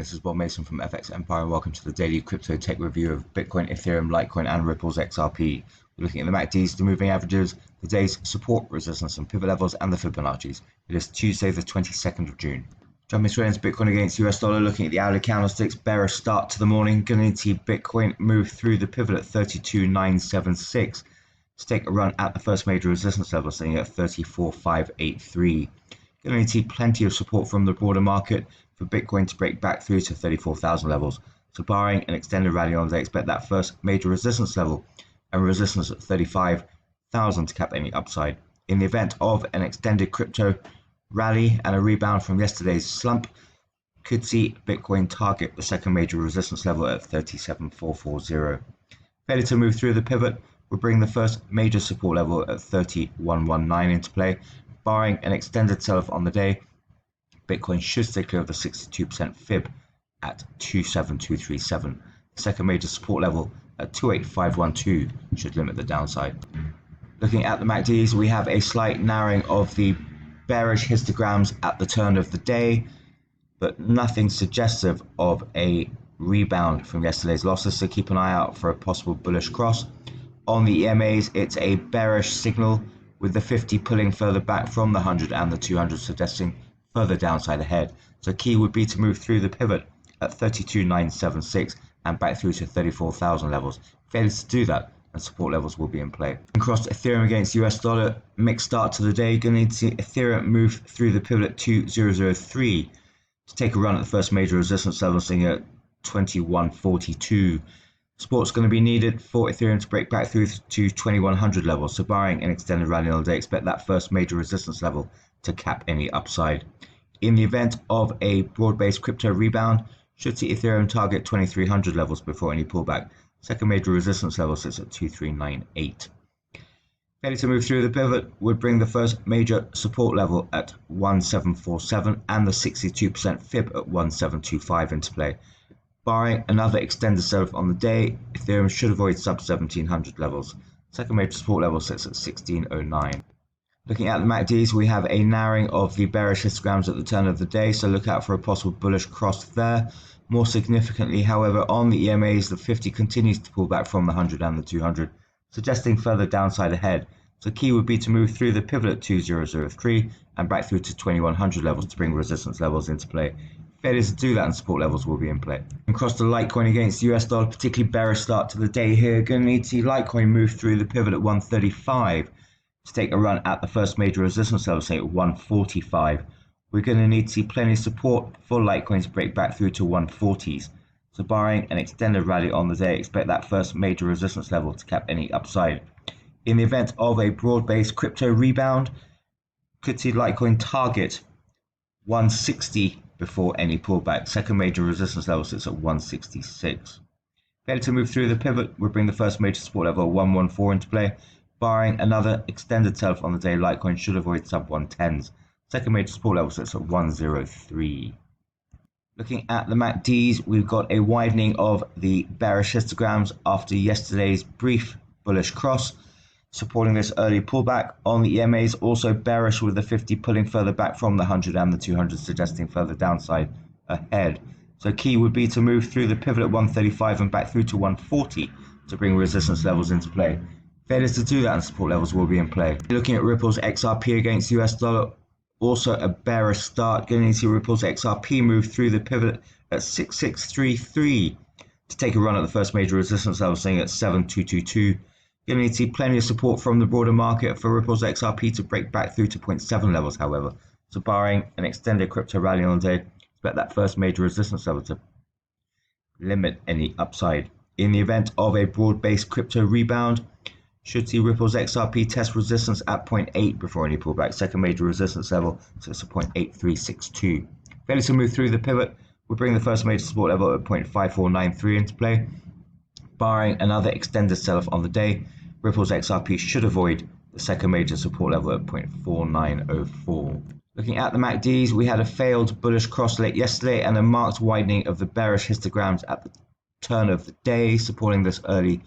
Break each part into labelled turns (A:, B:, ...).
A: This is Bob Mason from FX Empire and welcome to the daily crypto tech review of Bitcoin, Ethereum, Litecoin and Ripple's XRP. We're looking at the MACDs, the moving averages, the day's support, resistance and pivot levels and the Fibonacci's. It is Tuesday the 22nd of June. Jumping straight into Bitcoin against US dollar, looking at the hourly candlesticks, bearish start to the morning. Going to see Bitcoin move through the pivot at 32,976 to take a run at the first major resistance level, sitting at 34,583. Going to see plenty of support from the broader market for Bitcoin to break back through to 34,000 levels. So barring an extended rally on, they expect that first major resistance level and resistance at 35,000 to cap any upside. In the event of an extended crypto rally and a rebound from yesterday's slump, could see Bitcoin target the second major resistance level at 37,440. Failure to move through the pivot will bring the first major support level at 31,119 into play. Barring an extended sell-off on the day, Bitcoin should stay clear of the 62% fib at 27237. The second major support level at 28512 should limit the downside. Looking at the MACDs, we have a slight narrowing of the bearish histograms at the turn of the day, but nothing suggestive of a rebound from yesterday's losses, so keep an eye out for a possible bullish cross. On the EMAs, it's a bearish signal with the 50 pulling further back from the 100 and the 200, suggesting further downside ahead. So key would be to move through the pivot at 32,976 and back through to 34,000 levels. Failure to do that, and support levels will be in play. Across Ethereum against US dollar, mixed start to the day. Going to need to see Ethereum move through the pivot at 2003 to take a run at the first major resistance level, sitting at 2142. Support's going to be needed for Ethereum to break back through to 2100 levels. So barring an extended rally on the day, expect that first major resistance level to cap any upside. In the event of a broad-based crypto rebound, should see Ethereum target 2300 levels before any pullback. Second major resistance level sits at 2398. Failure to move through the pivot would bring the first major support level at 1747 and the 62% fib at 1725 into play. Barring another extended sell-off on the day, Ethereum should avoid sub 1700 levels. Second major support level sits at 1609. Looking at the MACDs, we have a narrowing of the bearish histograms at the turn of the day, so look out for a possible bullish cross there. More significantly, however, on the EMAs, the 50 continues to pull back from the 100 and the 200, suggesting further downside ahead. So key would be to move through the pivot at 2003 and back through to 2100 levels to bring resistance levels into play. Failures to do that and support levels will be in play. Across the Litecoin against US dollar, particularly bearish start to the day here. Going to need to see Litecoin move through the pivot at 135 to take a run at the first major resistance level, say at 145. We're going to need to see plenty of support for Litecoin to break back through to 140s. So barring an extended rally on the day, expect that first major resistance level to cap any upside. In the event of a broad-based crypto rebound, could see Litecoin target 160 before any pullback. Second major resistance level sits at 166. Failure to move through the pivot would bring the first major support level 114 into play. Barring another extended sell-off on the day, Litecoin should avoid sub 110s. Second major support level sits at 103. Looking at the MACDs, we've got a widening of the bearish histograms after yesterday's brief bullish cross, supporting this early pullback. On the EMAs, also bearish with the 50 pulling further back from the 100 and the 200, suggesting further downside ahead. So key would be to move through the pivot at 135 and back through to 140 to bring resistance levels into play. Failures to do that and support levels will be in play. Looking at Ripple's XRP against US dollar, also a bearish start. Going to see Ripple's XRP move through the pivot at 6633 to take a run at the first major resistance level, staying at 7222. Going to need to see plenty of support from the broader market for Ripple's XRP to break back through to 0.7 levels, however. So barring an extended crypto rally on the day, expect that first major resistance level to limit any upside. In the event of a broad-based crypto rebound, should see Ripple's XRP test resistance at 0.8 before any pullback. Second major resistance level sits at 0.8362. Failure to move through the pivot will bring the first major support level at 0.5493 into play. Barring another extended sell-off on the day, Ripple's XRP should avoid the second major support level at 0.4904. Looking at the MACDs, we had a failed bullish cross late yesterday and a marked widening of the bearish histograms at the turn of the day, supporting this early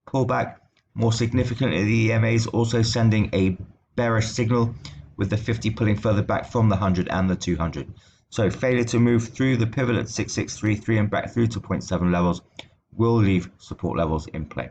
A: pullback. More significantly, the EMA is also sending a bearish signal with the 50 pulling further back from the 100 and the 200. So failure to move through the pivot at 6633 and back through to 0.7 levels will leave support levels in play.